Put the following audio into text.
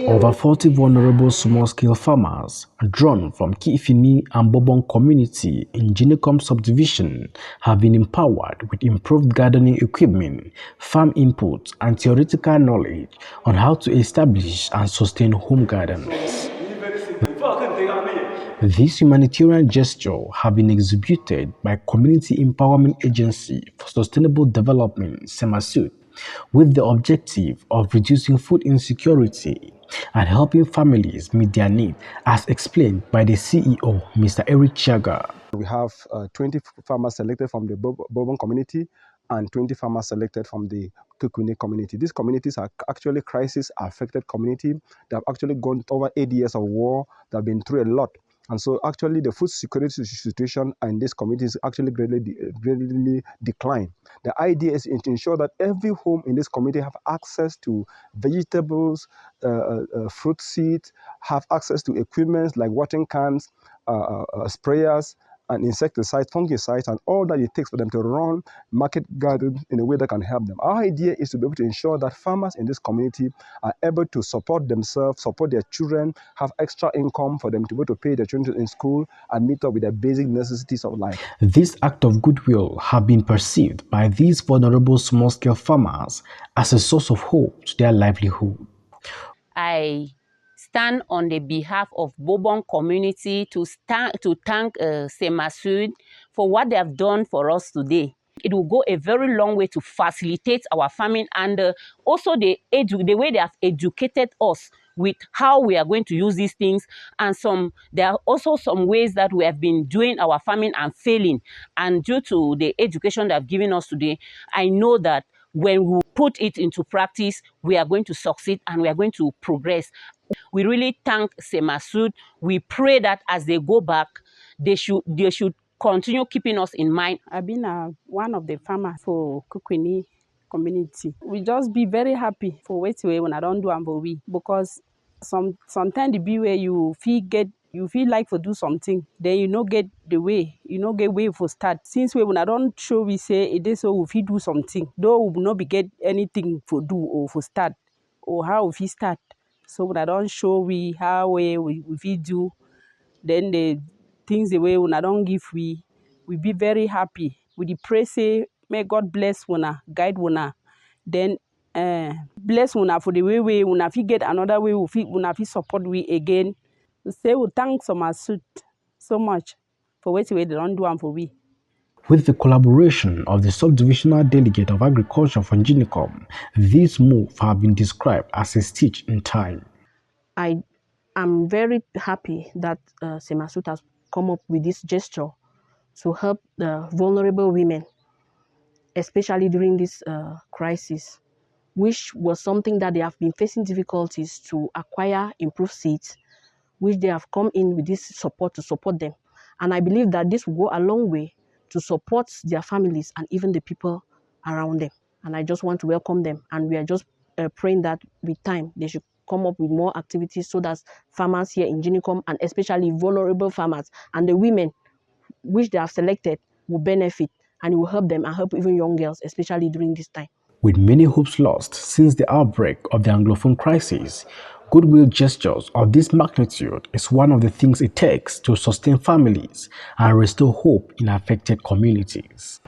Over 40 vulnerable small-scale farmers drawn from Kifini and Bobon community in Njinikom subdivision have been empowered with improved gardening equipment, farm inputs, and theoretical knowledge on how to establish and sustain home gardens. This humanitarian gesture have been executed by Community Empowerment Agency for Sustainable Development, Cemasud, with the objective of reducing food insecurity and helping families meet their needs, as explained by the CEO, Mr. Eric Chaga. We have 20 farmers selected from the Bourbon community and 20 farmers selected from the Kukuni community. These communities are actually crisis-affected community. They have actually gone over 8 years of war. They have been through a lot. And so actually the food security situation in this community is actually greatly declined. The idea is to ensure that every home in this community have access to vegetables, fruit seeds, have access to equipment like watering cans, sprayers, and insecticides, fungicides, and all that it takes for them to run market gardens in a way that can help them. Our idea is to be able to ensure that farmers in this community are able to support themselves, support their children, have extra income for them to be able to pay their children in school and meet up with their basic necessities of life. This act of goodwill have been perceived by these vulnerable small-scale farmers as a source of hope to their livelihood. I stand on the behalf of Bobon community to thank Cemasud for what they have done for us today. It will go a very long way to facilitate our farming and also the way they have educated us with how we are going to use these things. And there are also some ways that we have been doing our farming and failing. And due to the education they have given us today, I know that when we put it into practice, we are going to succeed and we are going to progress. We really thank Cemasud. We pray that as they go back, they should continue keeping us in mind. I've been one of the farmers for Kukwini community. We just be very happy for when I don't do Ambowi, because sometimes the be where you feel like for do something, then you no get the way, you no get way for start. Since when I don't show we say it is so if you do something, though we will not be get anything for do or for start or how if we start. So when I don't show we how we do, then the things the way when I don't give we be very happy. We the pray say may God bless una, guide una, then bless una for the way una fi get another way una fi support we again. We say we thank Cemasud so much for what they don't do and for we. With the collaboration of the Subdivisional Delegate of Agriculture from Njinikom, this move have been described as a stitch in time. I am very happy that Cemasud has come up with this gesture to help the vulnerable women, especially during this crisis, which was something that they have been facing difficulties to acquire improved seeds, which they have come in with this support to support them. And I believe that this will go a long way to support their families and even the people around them. And I just want to welcome them. And we are just praying that with time, they should come up with more activities so that farmers here in Njinikom, and especially vulnerable farmers and the women which they have selected, will benefit, and it will help them and help even young girls, especially during this time. With many hopes lost since the outbreak of the Anglophone crisis, goodwill gestures of this magnitude is one of the things it takes to sustain families and restore hope in affected communities.